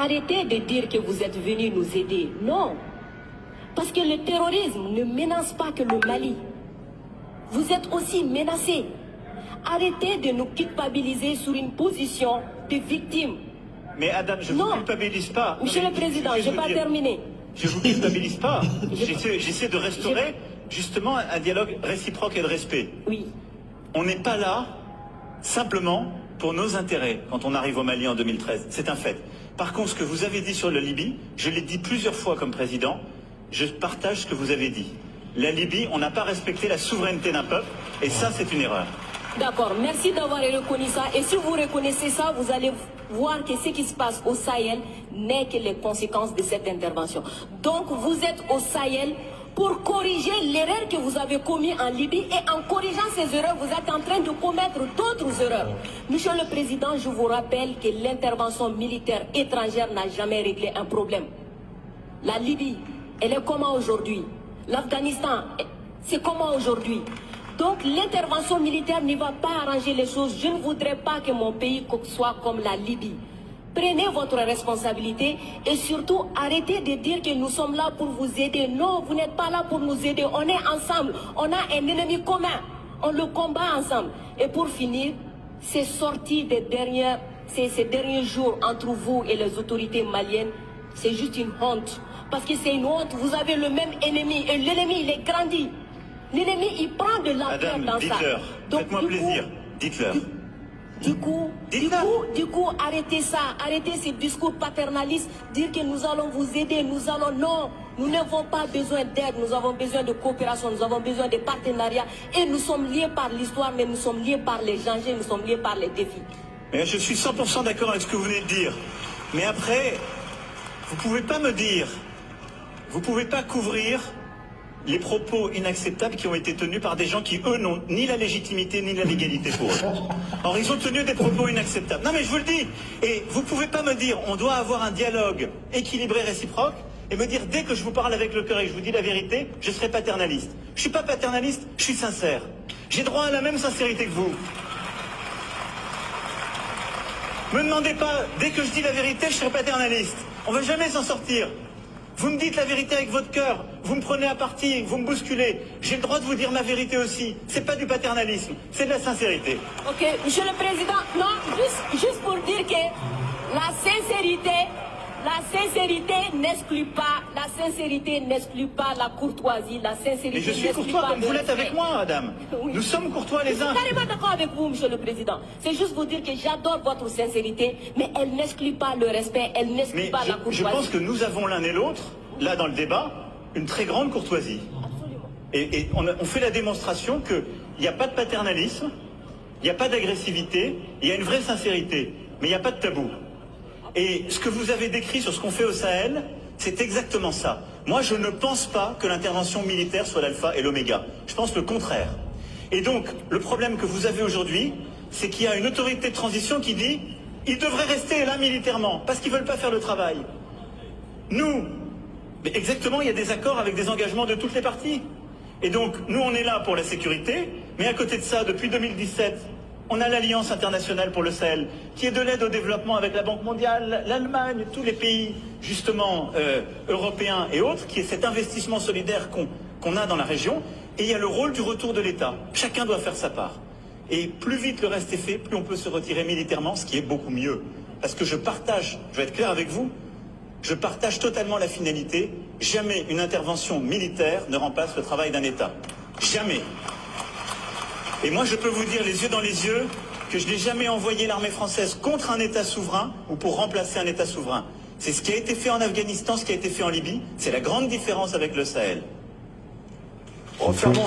arrêtez de dire que vous êtes venus nous aider. Non. Parce que le terrorisme ne menace pas que le Mali. Vous êtes aussi menacés. Arrêtez de nous culpabiliser sur une position de victime. Mais Adam, je ne vous culpabilise pas. Monsieur le Président, je n'ai pas terminé. Je ne vous culpabilise pas. J'essaie de restaurer justement un dialogue réciproque et de respect. Oui. On n'est pas là simplement pour nos intérêts quand on arrive au Mali en 2013. C'est un fait. Par contre, ce que vous avez dit sur la Libye, je l'ai dit plusieurs fois comme président, je partage ce que vous avez dit. La Libye, on n'a pas respecté la souveraineté d'un peuple, et ça, c'est une erreur. D'accord, merci d'avoir reconnu ça. Et si vous reconnaissez ça, vous allez voir que ce qui se passe au Sahel n'est que les conséquences de cette intervention. Donc, vous êtes au Sahel pour corriger l'erreur que vous avez commise en Libye. Et en corrigeant ces erreurs, vous êtes en train de commettre d'autres erreurs. Monsieur le Président, je vous rappelle que l'intervention militaire étrangère n'a jamais réglé un problème. La Libye, elle est comment aujourd'hui? L'Afghanistan, c'est comment aujourd'hui? Donc l'intervention militaire ne va pas arranger les choses. Je ne voudrais pas que mon pays soit comme la Libye. Prenez votre responsabilité et surtout arrêtez de dire que nous sommes là pour vous aider. Non, vous n'êtes pas là pour nous aider. On est ensemble. On a un ennemi commun. On le combat ensemble. Et pour finir, ces sorties ces derniers jours entre vous et les autorités maliennes, c'est juste une honte. Parce que c'est une honte. Vous avez le même ennemi et l'ennemi, il est grandi. L'ennemi, il prend de l'ampleur dans ça. Faites-moi plaisir, dites-leur. Du coup, arrêtez ça, arrêtez ces discours paternalistes, dire que nous allons vous aider, non, nous n'avons pas besoin d'aide, nous avons besoin de coopération, nous avons besoin de partenariat, et nous sommes liés par l'histoire, mais nous sommes liés par les dangers, nous sommes liés par les défis. Mais je suis 100% d'accord avec ce que vous venez de dire, mais après, vous pouvez pas me dire, vous pouvez pas couvrir les propos inacceptables qui ont été tenus par des gens qui, eux, n'ont ni la légitimité ni la légalité pour eux. Or, ils ont tenu des propos inacceptables. Non, mais je vous le dis. Et vous pouvez pas me dire, on doit avoir un dialogue équilibré, réciproque, et me dire, dès que je vous parle avec le cœur et que je vous dis la vérité, je serai paternaliste. Je suis pas paternaliste, je suis sincère. J'ai droit à la même sincérité que vous. Me demandez pas, dès que je dis la vérité, je serai paternaliste. On va jamais s'en sortir. Vous me dites la vérité avec votre cœur, vous me prenez à partie, vous me bousculez. J'ai le droit de vous dire ma vérité aussi. C'est pas du paternalisme, c'est de la sincérité. Ok, Monsieur le Président, non, juste pour dire que la sincérité n'exclut pas la courtoisie, la sincérité. Et je suis courtois comme vous l'êtes avec moi, Adam. Oui. Nous sommes courtois les uns. Je suis carrément d'accord avec vous, Monsieur le Président. C'est juste vous dire que j'adore votre sincérité, mais elle n'exclut pas le respect, elle n'exclut pas la courtoisie. Je pense que nous avons l'un et l'autre, là dans le débat, une très grande courtoisie. Absolument. Et on fait la démonstration qu'il n'y a pas de paternalisme, il n'y a pas d'agressivité, il y a une vraie sincérité, mais il n'y a pas de tabou. Et ce que vous avez décrit sur ce qu'on fait au Sahel, c'est exactement ça. Moi, je ne pense pas que l'intervention militaire soit l'alpha et l'oméga. Je pense le contraire. Et donc, le problème que vous avez aujourd'hui, c'est qu'il y a une autorité de transition qui dit « ils devraient rester là militairement, parce qu'ils ne veulent pas faire le travail ». Nous, mais exactement, il y a des accords avec des engagements de toutes les parties. Et donc, nous, on est là pour la sécurité, mais à côté de ça, depuis 2017, on a l'Alliance internationale pour le Sahel, qui est de l'aide au développement avec la Banque mondiale, l'Allemagne, tous les pays, justement, européens et autres, qui est cet investissement solidaire qu'on a dans la région. Et il y a le rôle du retour de l'État. Chacun doit faire sa part. Et plus vite le reste est fait, plus on peut se retirer militairement, ce qui est beaucoup mieux. Parce que je vais être clair avec vous, je partage totalement la finalité. Jamais une intervention militaire ne remplace le travail d'un État. Jamais. Et moi, je peux vous dire les yeux dans les yeux que je n'ai jamais envoyé l'armée française contre un État souverain ou pour remplacer un État souverain. C'est ce qui a été fait en Afghanistan, ce qui a été fait en Libye. C'est la grande différence avec le Sahel. Refermons.